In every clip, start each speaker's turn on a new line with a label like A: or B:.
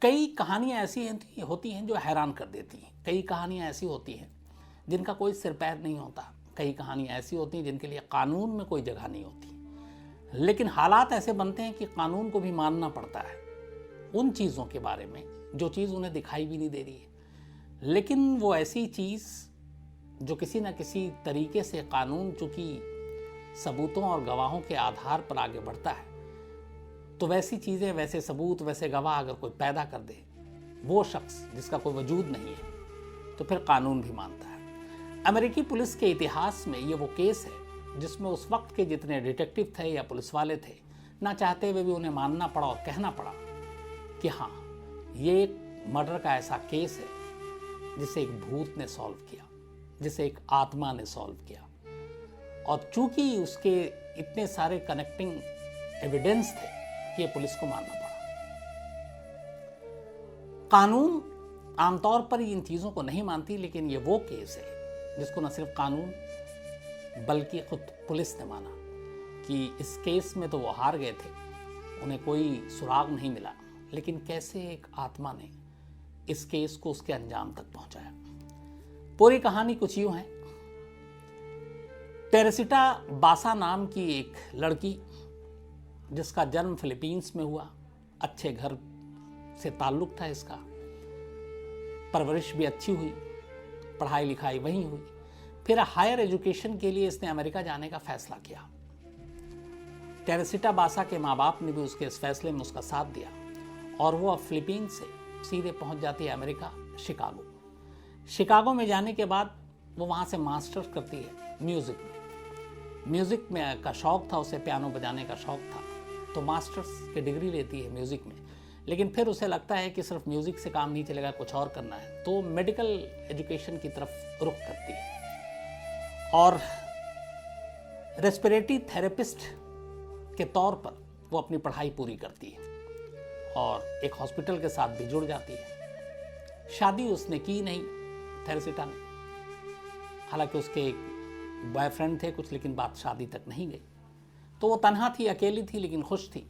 A: कई कहानियाँ ऐसी होती हैं जो हैरान कर देती हैं। कई कहानियाँ ऐसी होती हैं जिनका कोई सिर पैर नहीं होता। कई कहानियाँ ऐसी होती हैं जिनके लिए कानून में कोई जगह नहीं होती। लेकिन हालात ऐसे बनते हैं कि कानून को भी मानना पड़ता है उन चीज़ों के बारे में जो चीज़ उन्हें दिखाई भी नहीं दे रही है। लेकिन वो ऐसी चीज़ जो किसी न किसी तरीके से कानून चूँकि सबूतों और गवाहों के आधार पर आगे बढ़ता है, तो वैसी चीज़ें, वैसे सबूत, वैसे गवाह अगर कोई पैदा कर दे, वो शख्स जिसका कोई वजूद नहीं है, तो फिर कानून भी मानता है। अमेरिकी पुलिस के इतिहास में ये वो केस है जिसमें उस वक्त के जितने डिटेक्टिव थे या पुलिस वाले थे, ना चाहते हुए भी उन्हें मानना पड़ा और कहना पड़ा कि हाँ, ये एक मर्डर का ऐसा केस है जिसे एक भूत ने सॉल्व किया, जिसे एक आत्मा ने सॉल्व किया। और चूंकि उसके इतने सारे कनेक्टिंग एविडेंस थे कि ये पुलिस को मानना पड़ा। कानून आमतौर पर इन चीज़ों को नहीं मानती, लेकिन ये वो केस है जिसको न सिर्फ कानून बल्कि खुद पुलिस ने माना कि इस केस में तो वो हार गए थे, उन्हें कोई सुराग नहीं मिला, लेकिन कैसे एक आत्मा ने इस केस को उसके अंजाम तक पहुंचाया। पूरी कहानी कुछ यूं है। टेरेसिटा बासा नाम की एक लड़की जिसका जन्म फिलीपींस में हुआ, अच्छे घर से ताल्लुक था इसका, परवरिश भी अच्छी हुई, पढ़ाई लिखाई वहीं हुई। फिर हायर एजुकेशन के लिए इसने अमेरिका जाने का फैसला किया। टेरेसिटा बासा के माँ बाप ने भी उसके इस फैसले में उसका साथ दिया और वो अब फिलीपींस से सीधे पहुंच जाती है अमेरिका, शिकागो। शिकागो में जाने के बाद वो वहाँ से मास्टर्स करती है म्यूज़िक में का शौक़ था उसे, पियानो बजाने का शौक़ था, तो मास्टर्स की डिग्री लेती है म्यूज़िक में। लेकिन फिर उसे लगता है कि सिर्फ म्यूज़िक से काम नहीं चलेगा, कुछ और करना है, तो मेडिकल एजुकेशन की तरफ रुख करती है और रेस्पिरेटरी थेरेपिस्ट के तौर पर वो अपनी पढ़ाई पूरी करती है और एक हॉस्पिटल के साथ भी जुड़ जाती है। शादी उसने की नहीं टेरेसिटा ने, हालांकि उसके एक बॉयफ्रेंड थे कुछ, लेकिन बात शादी तक नहीं गई। तो वो तन्हा थी, अकेली थी, लेकिन खुश थी।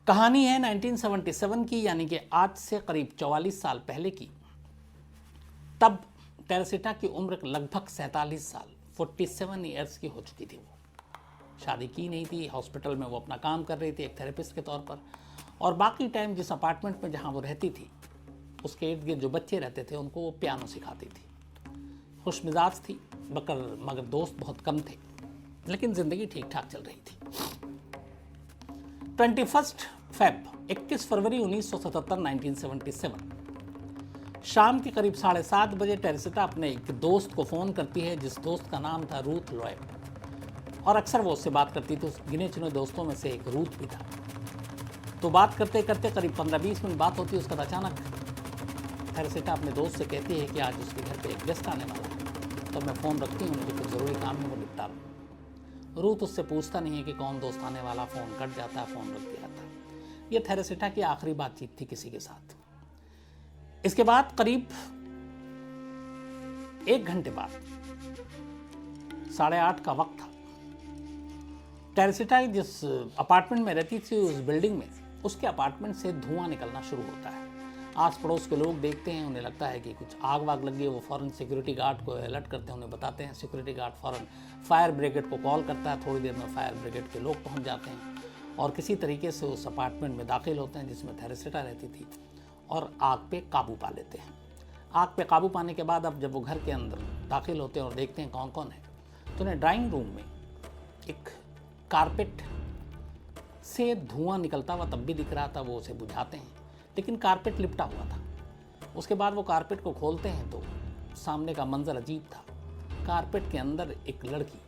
A: कहानी है 1977 की, यानी कि आज से करीब 44 साल पहले की। तब टेरेसिटा की उम्र लगभग 47 साल, 47 ईयर्स की हो चुकी थी। वो शादी की नहीं थी, हॉस्पिटल में वो अपना काम कर रही थी एक थेरेपिस्ट के तौर पर, और बाकी टाइम जिस अपार्टमेंट में जहाँ वो रहती थी उसके इर्द गिर्द जो बच्चे रहते थे उनको वो पियानो सिखाती थी। खुश मिजाज थी, मगर दोस्त बहुत कम थे, लेकिन ज़िंदगी ठीक ठाक चल रही थी। 21 फरवरी 1977 1977 शाम के करीब 7:30 बजे टेरेसिटा अपने एक दोस्त को फ़ोन करती है, जिस दोस्त का नाम था रूथ लॉयड, और अक्सर वो उससे बात करती थी। उस गिने चुने दोस्तों में से एक रूथ भी था। तो बात करते करते करीब 15-20 मिनट बात होती है, उसका अचानक टेरेसिटा अपने दोस्त से कहती है कि आज उसके घर पे एक गेस्ट आने वाला है, तो मैं फ़ोन रखती हूँ, मुझे कुछ ज़रूरी काम है, वो निपटा लूँ। रूथ उससे पूछता नहीं है कि कौन दोस्त आने वाला, फ़ोन कट जाता है, फ़ोन रख दिया जाता है। ये टेरेसिटा की आखिरी बातचीत थी किसी के साथ। इसके बाद करीब 1 घंटे बाद 8:30 का वक्त था। टेरेसिटा जिस अपार्टमेंट में रहती थी उस बिल्डिंग में, उसके अपार्टमेंट से धुआं निकलना शुरू होता है। आस पड़ोस के लोग देखते हैं, उन्हें लगता है कि कुछ आग वाग लग गई। वो फ़ौरन सिक्योरिटी गार्ड को अलर्ट करते हैं, उन्हें बताते हैं। सिक्योरिटी गार्ड फ़ौरन फायर ब्रिगेड को कॉल करता है। थोड़ी देर में फायर ब्रिगेड के लोग पहुंच जाते हैं और किसी तरीके से उस अपार्टमेंट में दाखिल होते हैं जिसमें टेरेसिटा रहती थी, और आग पे काबू पा लेते हैं। आग पे काबू पाने के बाद अब जब वो घर के अंदर दाखिल होते हैं और देखते हैं कौन कौन है, तो उन्हें ड्राइंग रूम में एक कारपेट से धुआं निकलता हुआ तब भी दिख रहा था। वो उसे बुझाते हैं, लेकिन कारपेट लिपटा हुआ था। उसके बाद वो कारपेट को खोलते हैं तो सामने का मंजर अजीब था। कारपेट के अंदर एक लड़की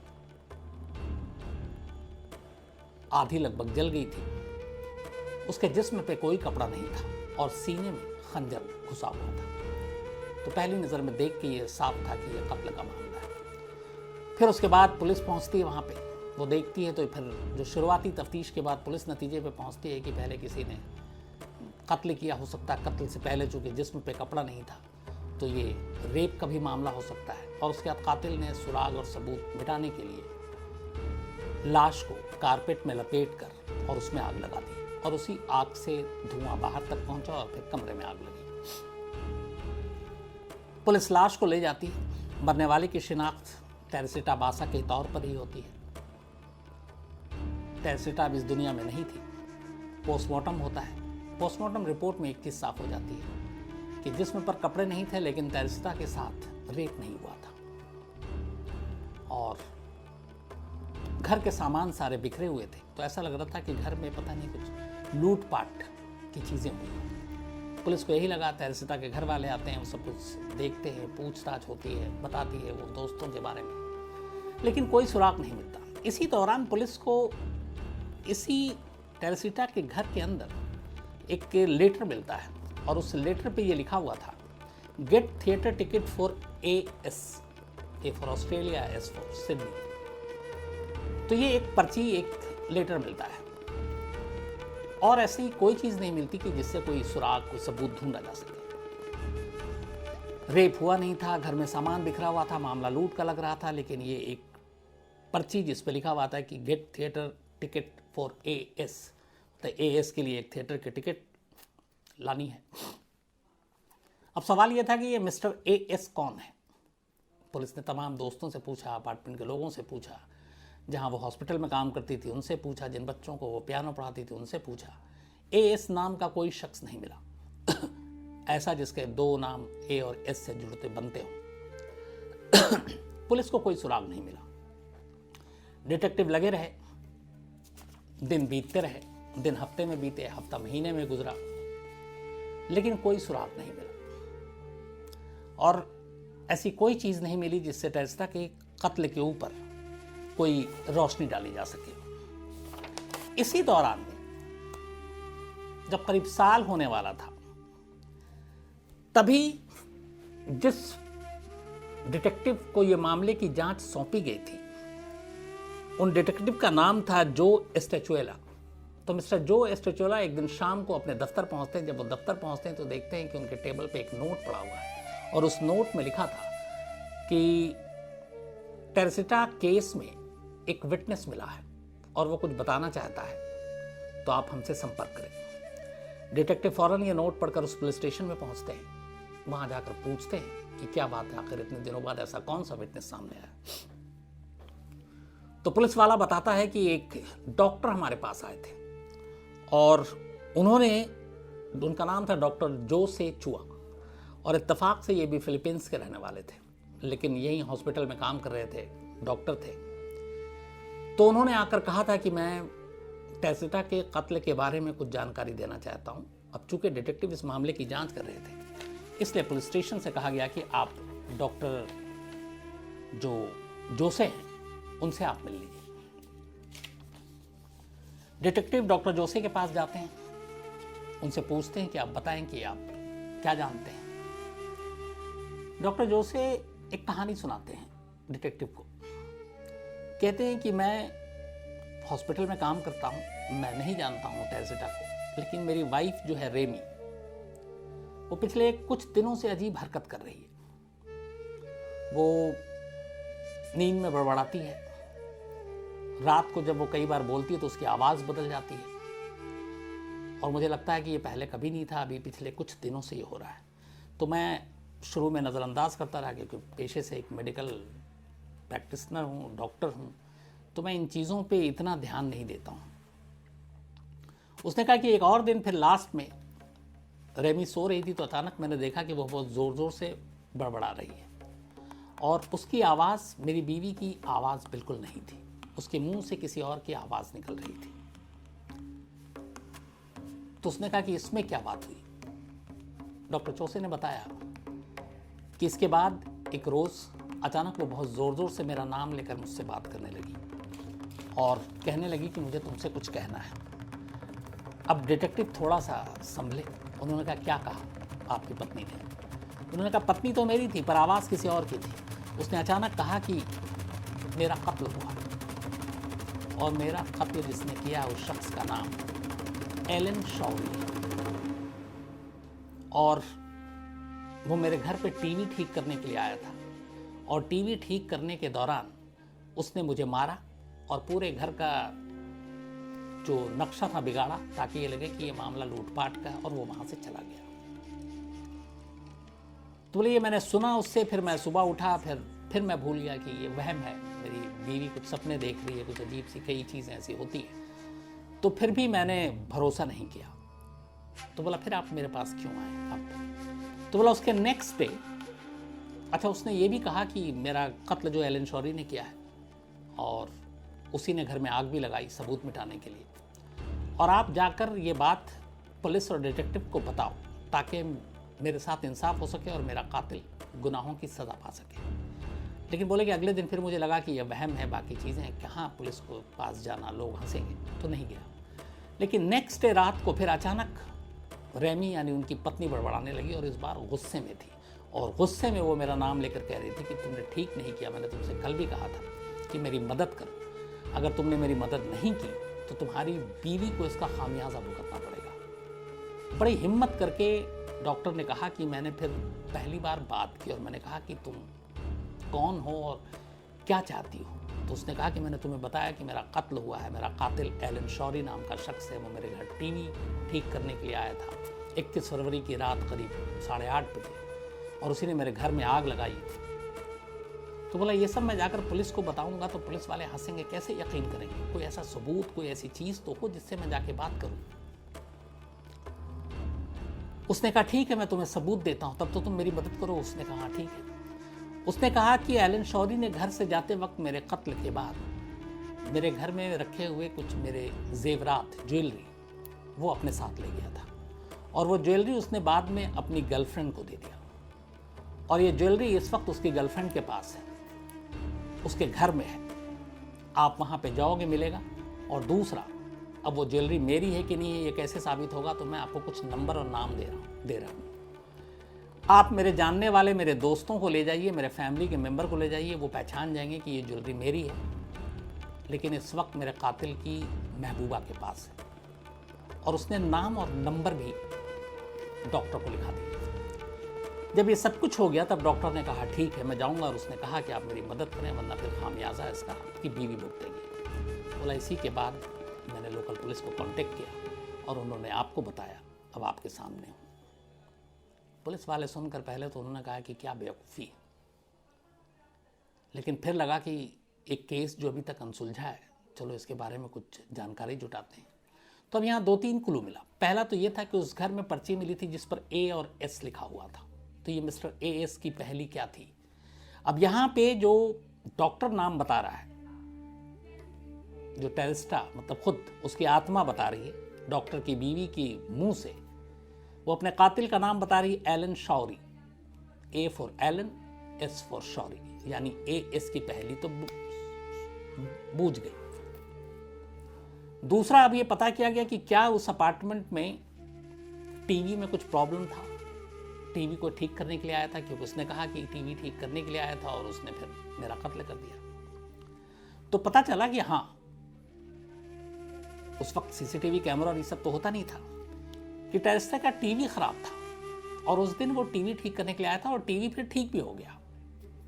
A: आधी लगभग जल गई थी। उसके जिस्म पे कोई कपड़ा नहीं था और सीने में खंजर घुसा हुआ था। तो पहली नज़र में देख के ये साफ था कि ये कत्ल का मामला है। फिर उसके बाद पुलिस पहुंचती है वहाँ पे, वो देखती है, तो फिर जो शुरुआती तफ्तीश के बाद पुलिस नतीजे पे पहुंचती है कि पहले किसी ने कत्ल किया हो सकता है। कत्ल से पहले चूँकि जिस्म पे कपड़ा नहीं था तो ये रेप का भी मामला हो सकता है। और उसके बाद कातिल ने सुराग और सबूत मिटाने के लिए लाश को कारपेट में लपेट कर और उसमें आग लगा दी। और उसी आग से धुआं बाहर तक पहुंचा और फिर कमरे में आग लगी। पुलिस लाश को ले जाती है। मरने वाले की शिनाख्त टेरेसिटा बासा के तौर पर ही होती है। टेरेसिटा अब इस दुनिया में नहीं थी। पोस्टमार्टम होता है। पोस्टमार्टम रिपोर्ट में एक चीज साफ हो जाती है कि जिस्म पर कपड़े नहीं थे, लेकिन टेरेसिटा के साथ रेप नहीं हुआ था और घर के सामान सारे बिखरे हुए थे। तो ऐसा लग रहा था कि घर में पता नहीं कुछ लूटपाट की चीजें हुई। पुलिस को यही लगा, टेरेसिटा के घर वाले आते हैं, वो सब कुछ देखते हैं, पूछताछ होती है, बताती है वो दोस्तों के बारे में, लेकिन कोई सुराग नहीं मिलता। इसी दौरान पुलिस को इसी टेरेसिटा के घर के अंदर एक लेटर मिलता है और उस लेटर पे ये लिखा हुआ था, get theatre ticket for AS, A for Australia, S for Sydney. तो ये एक पर्ची, एक लेटर मिलता है और ऐसी कोई चीज नहीं मिलती कि जिससे कोई सुराग, कोई सबूत ढूंढा जा सके। रेप हुआ नहीं था, घर में सामान बिखरा हुआ था, मामला लूट का लग रहा था, लेकिन ये एक पर्ची जिस पे लिखा हुआ था कि get theatre ticket for AS, तो AS के लिए एक थिएटर की टिकट लानी है। अब सवाल यह था कि ये मिस्टर AS कौन है। पुलिस ने तमाम दोस्तों से पूछा, अपार्टमेंट के लोगों से पूछा, जहां वो हॉस्पिटल में काम करती थी उनसे पूछा, जिन बच्चों को वो पियानो पढ़ाती थी उनसे पूछा। AS नाम का कोई शख्स नहीं मिला ऐसा जिसके दो नाम A और S से जुड़ते बनते हो। पुलिस को कोई सुराग नहीं मिला। डिटेक्टिव लगे रहे, दिन बीतते रहे, दिन हफ्ते में बीते, हफ्ता महीने में गुजरा, लेकिन कोई सुराग नहीं मिला और ऐसी कोई चीज नहीं मिली जिससे टेरेसिटा के कत्ल के ऊपर कोई रोशनी डाली जा सके। इसी दौरान जब करीब साल होने वाला था, तभी जिस डिटेक्टिव को यह मामले की जांच सौंपी गई थी, उन डिटेक्टिव का नाम था जो एस्टेचुएला। तो मिस्टर जो एस्टेचुएला एक दिन शाम को अपने दफ्तर पहुंचते हैं। जब वो दफ्तर पहुंचते हैं तो देखते हैं कि उनके टेबल पे एक नोट पड़ा हुआ है और उस नोट में लिखा था कि टेरेसिटा केस में एक विटनेस मिला है और वो कुछ बताना चाहता है, तो आप हमसे संपर्क करें। डिटेक्टिव फौरन ये नोट पढ़कर उस पुलिस स्टेशन में पहुंचते हैं। वहां जाकर पूछते हैं कि क्या बात है, आखिर इतने दिनों बाद ऐसा कौन सा विटनेस सामने आया। तो पुलिस वाला बताता है कि एक डॉक्टर हमारे पास आए थे और उनका नाम था डॉक्टर जो से चुआ और इत्तेफाक से ये भी फिलीपींस के रहने वाले थे, लेकिन यही हॉस्पिटल में काम कर रहे थे, डॉक्टर थे। तो उन्होंने आकर कहा था कि मैं टेरेसिटा के कत्ल के बारे में कुछ जानकारी देना चाहता हूं। अब चूंकि डिटेक्टिव इस मामले की जांच कर रहे थे, इसलिए पुलिस स्टेशन से कहा गया कि आप डॉक्टर जोसे हैं, उनसे आप मिल लीजिए। डिटेक्टिव डॉक्टर जोसे के पास जाते हैं, उनसे पूछते हैं कि आप बताएं कि आप क्या जानते हैं। डॉक्टर जोसे एक कहानी सुनाते हैं डिटेक्टिव को। कहते हैं कि मैं हॉस्पिटल में काम करता हूं, मैं नहीं जानता हूं टेरेसिटा को, लेकिन मेरी वाइफ जो है रेमी, वो पिछले कुछ दिनों से अजीब हरकत कर रही है। वो नींद में बड़बड़ाती है, रात को जब वो कई बार बोलती है तो उसकी आवाज़ बदल जाती है और मुझे लगता है कि ये पहले कभी नहीं था, अभी पिछले कुछ दिनों से ये हो रहा है। तो मैं शुरू में नज़रअंदाज करता रहा क्योंकि पेशे से एक मेडिकल प्रैक्टिशनर हूँ, डॉक्टर हूँ, तो मैं इन चीज़ों पे इतना ध्यान नहीं देता हूँ। उसने कहा कि एक और दिन फिर लास्ट में रेमी सो रही थी तो अचानक मैंने देखा कि वो बहुत ज़ोर ज़ोर से बड़बड़ा रही है और उसकी आवाज़ मेरी बीवी की आवाज़ बिल्कुल नहीं थी, उसके मुंह से किसी और की आवाज़ निकल रही थी। तो उसने कहा कि इसमें क्या बात हुई। डॉक्टर चौसे ने बताया कि इसके बाद एक रोज़ अचानक वो बहुत ज़ोर ज़ोर से मेरा नाम लेकर मुझसे बात करने लगी और कहने लगी कि मुझे तुमसे कुछ कहना है। अब डिटेक्टिव थोड़ा सा संभले। उन्होंने कहा क्या कहा आपकी पत्नी ने। उन्होंने कहा पत्नी तो मेरी थी पर आवाज़ किसी और की थी। उसने अचानक कहा कि मेरा कत्ल हुआ और मेरा कत्ल जिसने किया उस शख्स का नाम एलन शॉवी और वो मेरे घर पे टीवी ठीक करने के लिए आया था और टीवी ठीक करने के दौरान उसने मुझे मारा और पूरे घर का जो नक्शा था बिगाड़ा ताकि ये लगे कि ये मामला लूटपाट का, और वो वहाँ से चला गया। तो बोले ये मैंने सुना उससे, फिर मैं सुबह उठा, फिर मैं भूल गया कि ये वहम है, मेरी बीवी कुछ सपने देख रही है, कुछ अजीब सी कई चीज़ें ऐसी होती हैं। तो फिर भी मैंने भरोसा नहीं किया। तो बोला फिर आप मेरे पास क्यों आए अब? तो बोला उसके नेक्स्ट डे, अच्छा उसने ये भी कहा कि मेरा कत्ल जो एलन शौरी ने किया है, और उसी ने घर में आग भी लगाई सबूत मिटाने के लिए, और आप जाकर ये बात पुलिस और डिटेक्टिव को बताओ ताकि मेरे साथ इंसाफ हो सके और मेरा कातिल गुनाहों की सज़ा पा सके। लेकिन बोले कि अगले दिन फिर मुझे लगा कि यह वहम है, बाकी चीज़ें हैं, कहाँ पुलिस को पास जाना, लोग हंसेंगे, तो नहीं गया। लेकिन नेक्स्ट डे रात को फिर अचानक रेमी यानी उनकी पत्नी बड़बड़ाने लगी, और इस बार गुस्से में थी, और गुस्से में वो मेरा नाम लेकर कह रही थी कि तुमने ठीक नहीं किया, मैंने तुमसे कल भी कहा था कि मेरी मदद करो, अगर तुमने मेरी मदद नहीं की तो तुम्हारी बीवी को इसका खामियाजा भुगतना पड़ेगा। बड़ी हिम्मत करके डॉक्टर ने कहा कि मैंने फिर पहली बार बात की, और मैंने कहा कि तुम कौन हो और क्या चाहती हो? तो उसने कहा कि मैंने तुम्हें बताया कि मेरा कत्ल हुआ है, मेरा कातिल एलन शौरी नाम का शख्स है, वो मेरे घर टीवी ठीक करने के लिए आया था 21 फरवरी की रात करीब 8:30 बजे, और उसी ने मेरे घर में आग लगाई। तो बोला ये सब मैं जाकर पुलिस को बताऊंगा तो पुलिस वाले हंसेंगे, कैसे यकीन करेंगे? कोई ऐसा सबूत, कोई ऐसी चीज़ तो हो जिससे मैं जाके बात करूं। उसने कहा ठीक है, मैं तुम्हें सबूत देता हूं, तब तो तुम मेरी मदद करो। उसने कहा ठीक है। उसने कहा कि एलन शौरी ने घर से जाते वक्त मेरे कत्ल के बाद मेरे घर में रखे हुए कुछ मेरे जेवरात, ज्वेलरी, वो अपने साथ ले गया था, और वो ज्वेलरी उसने बाद में अपनी गर्लफ्रेंड को दे दिया, और ये ज्वेलरी इस वक्त उसकी गर्लफ्रेंड के पास है, उसके घर में है। आप वहाँ पे जाओगे, मिलेगा। और दूसरा, अब वो ज्वेलरी मेरी है कि नहीं है ये कैसे साबित होगा? तो मैं आपको कुछ नंबर और नाम दे रहा हूँ। आप मेरे जानने वाले मेरे दोस्तों को ले जाइए, मेरे फैमिली के मेंबर को ले जाइए, वो पहचान जाएंगे कि ये ज्वेलरी मेरी है, लेकिन इस वक्त मेरे कातिल की महबूबा के पास है। और उसने नाम और नंबर भी डॉक्टर को लिखा दिया। जब ये सब कुछ हो गया तब डॉक्टर ने कहा ठीक है मैं जाऊंगा, और उसने कहा कि आप मेरी मदद करें वरना फिर खामियाजा इसका कि बीवी भुगतेगी। बोला इसी के बाद मैंने लोकल पुलिस को कांटेक्ट किया, और उन्होंने आपको बताया, अब आपके सामने हूँ। पुलिस वाले सुनकर पहले तो उन्होंने कहा कि क्या बेवकूफ़ी है, लेकिन फिर लगा कि एक केस जो अभी तक अनसुलझा है, चलो इसके बारे में कुछ जानकारी जुटाते हैं। तो अब यहाँ 2-3 क्लू मिला। पहला तो ये था कि उस घर में पर्ची मिली थी जिस पर ए और एस लिखा हुआ था, तो ये मिस्टर ए एस की पहली क्या थी? अब यहाँ पे जो डॉक्टर नाम बता रहा है, जो टेरेस्टा मतलब खुद उसकी आत्मा बता रही है डॉक्टर की बीवी की मुंह से, वो अपने कातिल का नाम बता रही है Alan Shourie, A for Alan, S for Shourie, यानी ए एस की पहली तो बूझ गई। दूसरा, अब ये पता किया गया कि क्या उस अपार्टमेंट में टीवी में कुछ प्रॉब्लम था, टीवी को ठीक करने के लिए आया था, क्योंकि उसने कहा कि टीवी ठीक करने के लिए आया था, और उसने फिर मेरा कत्ल कर दिया। तो पता चला कि हाँ, उस वक्त सीसीटीवी कैमरा और ये सब तो होता नहीं था, कि टेरेस्टा का टीवी खराब था, और उस दिन वो टीवी ठीक करने के लिए आया था, और टीवी फिर ठीक भी हो गया।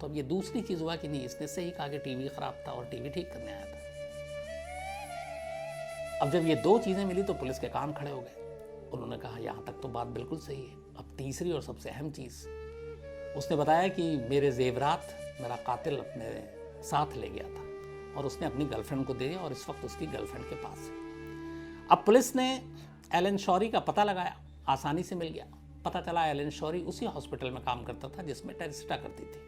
A: तो अब ये दूसरी चीज हुआ कि नहीं, इसने सही कहा कि टीवी खराब था और टीवी ठीक करने आया था। अब जब ये 2 चीजें मिली तो पुलिस के कान खड़े हो गए। उन्होंने कहा यहां तक तो बात बिल्कुल सही है। अब तीसरी और सबसे अहम चीज, उसने बताया कि मेरे जेवरात मेरा कातिल अपने साथ ले गया था, और उसने अपनी गर्लफ्रेंड को दे दिया, और इस वक्त उसकी गर्लफ्रेंड के पास है। अब पुलिस ने एलन शौरी का पता लगाया, आसानी से मिल गया। पता चला एलन शौरी उसी हॉस्पिटल में काम करता था जिसमें टेरेस्टा करती थी।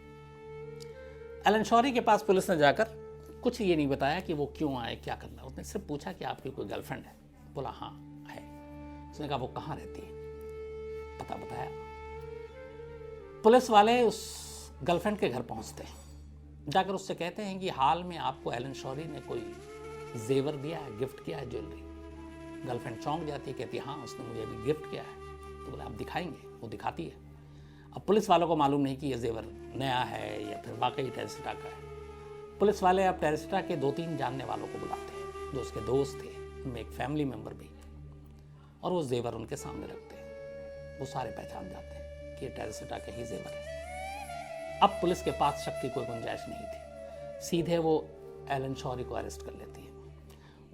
A: एलन शौरी के पास पुलिस ने जाकर कुछ ये नहीं बताया कि वो क्यों आए, क्या करना। उसने सिर्फ पूछा कि आपकी कोई गर्लफ्रेंड है? बोला हाँ है। उसने कहा वो कहाँ रहती है? पता बताया। पुलिस वाले उस गर्लफ्रेंड के घर पहुंचते हैं, जाकर उससे कहते हैं कि हाल में आपको एलन शौरी ने कोई जेवर दिया है, गिफ्ट किया है, ज्वेलरी? गर्लफ्रेंड चौंक जाती है, कहती है हाँ उसने मुझे अभी गिफ्ट किया है। तो बोले आप दिखाएंगे? वो दिखाती है। अब पुलिस वालों को मालूम नहीं कि ये जेवर नया है या फिर वाकई टेरेस्टा का है। पुलिस वाले अब टेरेस्टा के 2-3 जानने वालों को बुलाते हैं जो उसके दोस्त थे, उनमें एक फैमिली मेम्बर भी, और वो जेवर उनके सामने रखते हैं। वो सारे पहचान जाते हैं कि ये टेरेस्टा के ही जेवर है। अब पुलिस के पास शक की कोई गुंजाइश नहीं थी, सीधे वो एलन शौरी को अरेस्ट कर लेती है।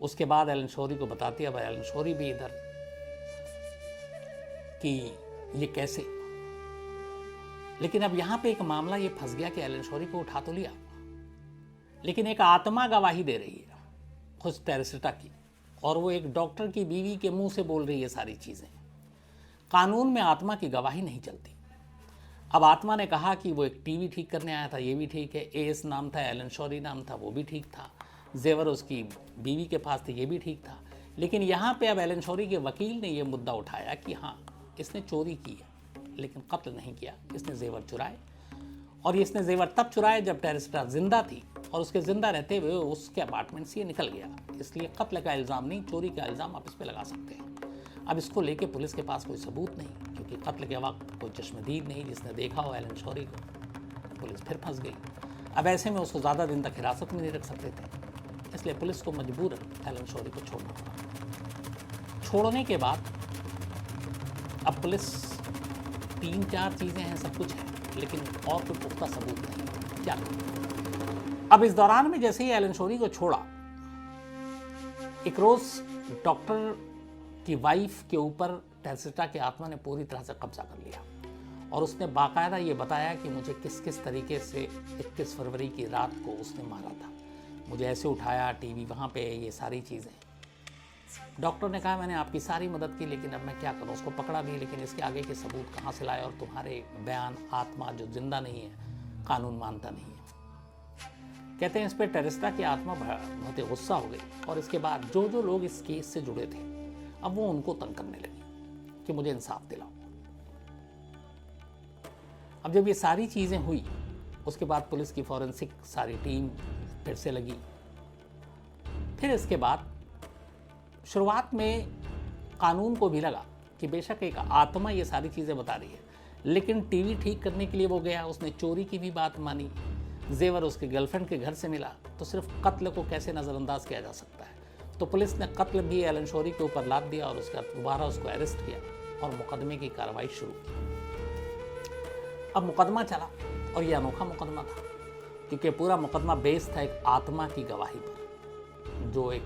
A: उसके बाद एलन शोरी को बताती है। अब एलन शोरी भी इधर कि ये कैसे, लेकिन अब यहाँ पे एक मामला ये फंस गया कि एलन शोरी को उठा तो लिया, लेकिन एक आत्मा गवाही दे रही है खुद टेरेसिटा की, और वो एक डॉक्टर की बीवी के मुंह से बोल रही है सारी चीज़ें। कानून में आत्मा की गवाही नहीं चलती। अब आत्मा ने कहा कि वो एक टीवी ठीक करने आया था, ये भी ठीक है, एएस नाम था, एलन शोरी नाम था, वो भी ठीक था, जेवर उसकी बीवी के पास थे, ये भी ठीक था। लेकिन यहाँ पे अब एलन शोरी के वकील ने ये मुद्दा उठाया कि हाँ, इसने चोरी की है लेकिन कत्ल नहीं किया, इसने जेवर चुराए, और इसने जेवर तब चुराए जब टेरेसिटा जिंदा थी, और उसके जिंदा रहते हुए उसके अपार्टमेंट से ये निकल गया, इसलिए कत्ल का इल्ज़ाम नहीं, चोरी का इल्ज़ाम आप इस पर लगा सकते हैं। अब इसको लेके पुलिस के पास कोई सबूत नहीं, क्योंकि कत्ल के वक्त कोई चश्मदीद नहीं जिसने देखा हो एलन शोरी को। पुलिस फिर फंस गई। अब ऐसे में उसको ज़्यादा दिन तक हिरासत में नहीं रख सकते थे, इसलिए पुलिस को मजबूरन एलन शोरी को छोड़ना पड़ा। छोड़ने के बाद अब पुलिस 3-4 चीज़ें हैं, सब कुछ है, लेकिन और कोई पुख्ता सबूत नहीं, क्या करें। अब इस दौरान में जैसे ही एलन शोरी को छोड़ा, एक रोज़ डॉक्टर की वाइफ के ऊपर टेरेसिटा की आत्मा ने पूरी तरह से कब्जा कर लिया, और उसने बाकायदा ये बताया कि मुझे किस किस तरीके से 21 फरवरी की रात को उसने मारा था, मुझे ऐसे उठाया, टीवी वहाँ पे, ये सारी चीज़ें। डॉक्टर ने कहा मैंने आपकी सारी मदद की, लेकिन अब मैं क्या करूँ, उसको पकड़ा भी, लेकिन इसके आगे के सबूत कहाँ से लाए, और तुम्हारे बयान आत्मा जो जिंदा नहीं है कानून मानता नहीं है। कहते हैं इस पर टेरेसिटा की आत्मा बहुत ही गुस्सा हो गई, और इसके बाद जो जो लोग इस केस से जुड़े थे अब वो उनको तंग करने लगी कि मुझे इंसाफ दिलाओ। अब जब ये सारी चीज़ें हुई, उसके बाद पुलिस की फॉरेंसिक सारी टीम फिर से लगी। फिर इसके बाद शुरुआत में कानून को भी लगा कि बेशक एक आत्मा ये सारी चीज़ें बता रही है, लेकिन टीवी ठीक करने के लिए वो गया, उसने चोरी की भी बात मानी, जेवर उसके गर्लफ्रेंड के घर से मिला, तो सिर्फ कत्ल को कैसे नज़रअंदाज किया जा सकता है। तो पुलिस ने कत्ल भी एलन शोरी के ऊपर लाद दिया, और उसका दोबारा उसको अरेस्ट किया और मुकदमे की कार्रवाई शुरू की। अब मुकदमा चला, और ये अनोखा मुकदमा था, क्योंकि पूरा मुकदमा बेस था एक आत्मा की गवाही पर, जो एक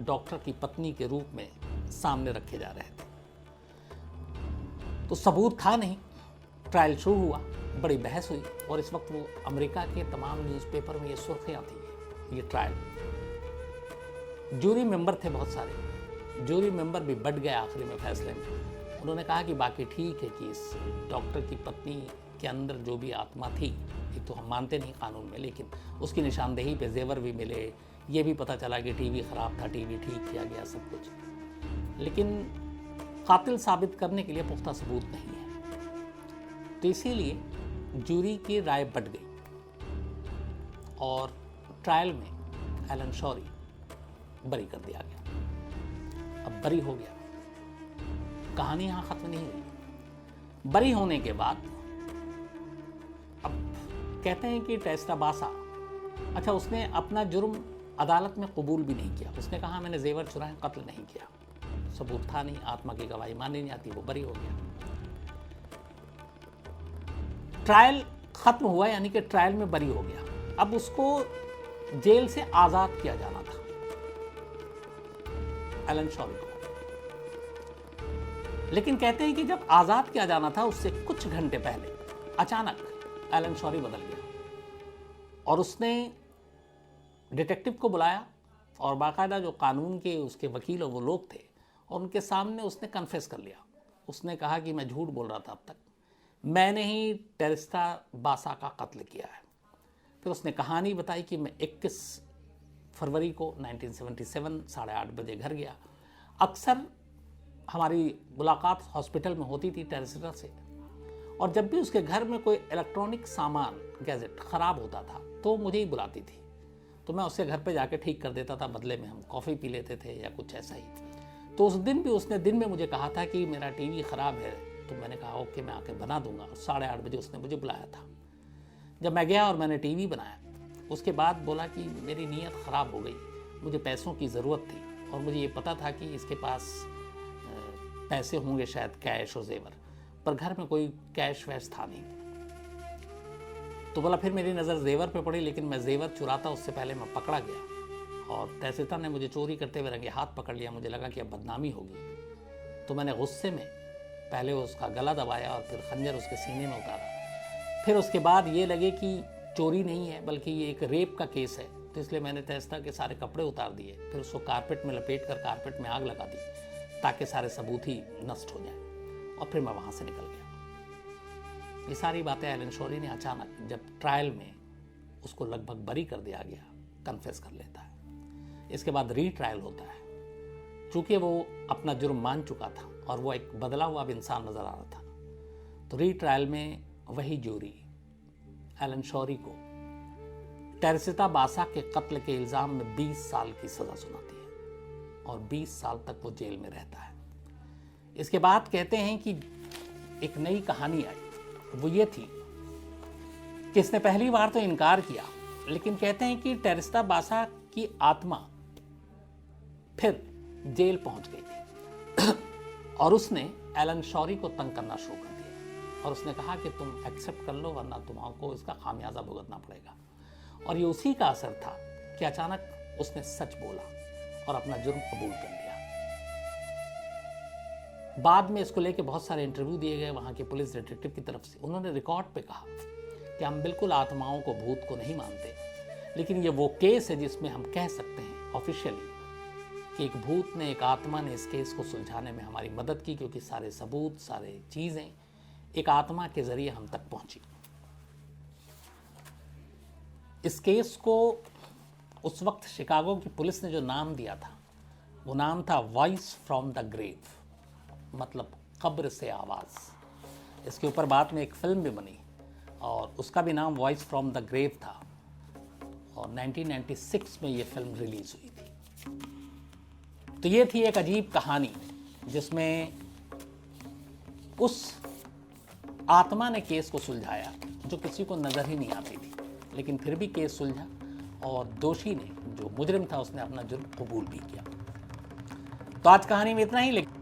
A: डॉक्टर की पत्नी के रूप में सामने रखे जा रहे थे। तो सबूत था नहीं। ट्रायल शुरू हुआ, बड़ी बहस हुई, और इस वक्त वो अमेरिका के तमाम न्यूज़पेपर में ये सुर्खियाँ थी, ये ट्रायल। जूरी मेंबर थे बहुत सारे, जूरी मेंबर भी बढ़ गए आखिरी में फैसले में। उन्होंने कहा कि बाकी ठीक है कि इस डॉक्टर की पत्नी के अंदर जो भी आत्मा थी, एक तो हम मानते नहीं कानून में, लेकिन उसकी निशानदेही पे जेवर भी मिले, ये भी पता चला कि टीवी ख़राब था, टीवी ठीक किया गया, सब कुछ, लेकिन कातिल साबित करने के लिए पुख्ता सबूत नहीं है। तो इसीलिए जूरी की राय बढ़ गई, और ट्रायल में एलन शोरी बरी कर दिया गया। अब बरी हो गया, कहानी यहाँ ख़त्म नहीं हुई। बरी होने के बाद अब कहते हैं कि टेरेसिटा बासा, अच्छा, उसने अपना जुर्म अदालत में कबूल भी नहीं किया। उसने कहा मैंने जेवर चुराए, कत्ल नहीं किया, सबूत था नहीं, आत्मा की गवाही मानी नहीं जाती, वो बरी हो गया। ट्रायल खत्म हुआ, यानी कि ट्रायल में बरी हो गया। अब उसको जेल से आज़ाद किया जाना था एलन शोरी को, लेकिन कहते हैं कि जब आज़ाद किया जाना था उससे कुछ घंटे पहले अचानक एलन शोरी बदल गया, और उसने डिटेक्टिव को बुलाया, और बाकायदा जो कानून के उसके वकील और वो लोग थे, और उनके सामने उसने कन्फेस कर लिया। उसने कहा कि मैं झूठ बोल रहा था, अब तक मैंने ही टेरेसिटा बासा का कत्ल किया है। फिर उसने कहानी बताई कि मैं 21 फरवरी को 1977 8:30 बजे घर गया। अक्सर हमारी मुलाकात हॉस्पिटल में होती थी टेरेसिटा से, और जब भी उसके घर में कोई इलेक्ट्रॉनिक सामान गैजेट ख़राब होता था तो मुझे ही बुलाती थी, तो मैं उसके घर पे जाके ठीक कर देता था, बदले में हम कॉफ़ी पी लेते थे या कुछ ऐसा ही। तो उस दिन भी उसने दिन में मुझे कहा था कि मेरा टीवी ख़राब है, तो मैंने कहा ओके, मैं आके बना दूंगा। 8:30 बजे उसने मुझे बुलाया था। जब मैं गया और मैंने टीवी बनाया, उसके बाद बोला कि मेरी नीयत ख़राब हो गई, मुझे पैसों की ज़रूरत थी, और मुझे ये पता था कि इसके पास पैसे होंगे शायद, कैश और जेवर, पर घर में कोई कैश वैश था नहीं। तो बोला फिर मेरी नज़र जेवर पे पड़ी, लेकिन मैं जेवर चुराता उससे पहले मैं पकड़ा गया, और तहसीलदार ने मुझे चोरी करते हुए रंगे हाथ पकड़ लिया। मुझे लगा कि अब बदनामी होगी, तो मैंने गुस्से में पहले उसका गला दबाया और फिर खंजर उसके सीने में उतारा। फिर उसके बाद ये लगे कि चोरी नहीं है बल्कि ये एक रेप का केस है, तो इसलिए मैंने तहसीलदार के सारे कपड़े उतार दिए। फिर उसको कारपेट में लपेट कर कारपेट में आग लगा दी ताकि सारे सबूत ही नष्ट हो जाए, और फिर मैं वहाँ से निकल गया। ये सारी बातें एलन शोरी ने अचानक जब ट्रायल में उसको लगभग बरी कर दिया गया, कन्फेस कर लेता है। इसके बाद रीट्रायल होता है। चूंकि वो अपना जुर्म मान चुका था और वो एक बदला हुआ इंसान नजर आ रहा था, तो रीट्रायल में वही जूरी एलन शोरी को टेरेसिता बासा के कत्ल के इल्ज़ाम में 20 साल की सज़ा सुनाती है और 20 साल तक वो जेल में रहता है। इसके बाद कहते हैं कि एक नई कहानी आई। वो ये थी कि इसने पहली बार तो इनकार किया, लेकिन कहते हैं कि टेरेसिता बासा की आत्मा फिर जेल पहुंच गई थी और उसने एलन शोरी को तंग करना शुरू कर दिया और उसने कहा कि तुम एक्सेप्ट कर लो वरना तुम्हारा इसका खामियाजा भुगतना पड़ेगा। और ये उसी का असर था कि अचानक उसने सच बोला और अपना जुर्म कबूल कर लिया। बाद में इसको लेके बहुत सारे इंटरव्यू दिए गए वहाँ के पुलिस डिटेक्टिव की तरफ से। उन्होंने रिकॉर्ड पे कहा कि हम बिल्कुल आत्माओं को, भूत को नहीं मानते, लेकिन ये वो केस है जिसमें हम कह सकते हैं ऑफिशियली कि एक भूत ने, एक आत्मा ने इस केस को सुलझाने में हमारी मदद की, क्योंकि सारे सबूत, सारे चीज़ें एक आत्मा के ज़रिए हम तक पहुँची। इस केस को उस वक्त शिकागो की पुलिस ने जो नाम दिया था, वो नाम था वॉइस फ्रॉम द ग्रेव, मतलब कब्र से आवाज़। इसके ऊपर बाद में एक फिल्म भी बनी और उसका भी नाम वॉइस फ्रॉम द ग्रेव था और 1996 में ये फिल्म रिलीज़ हुई थी। तो ये थी एक अजीब कहानी जिसमें उस आत्मा ने केस को सुलझाया जो किसी को नज़र ही नहीं आती थी, लेकिन फिर भी केस सुलझा और दोषी ने, जो मुजरिम था, उसने अपना जुर्म कबूल भी किया। तो आज कहानी में इतना ही। लेकिन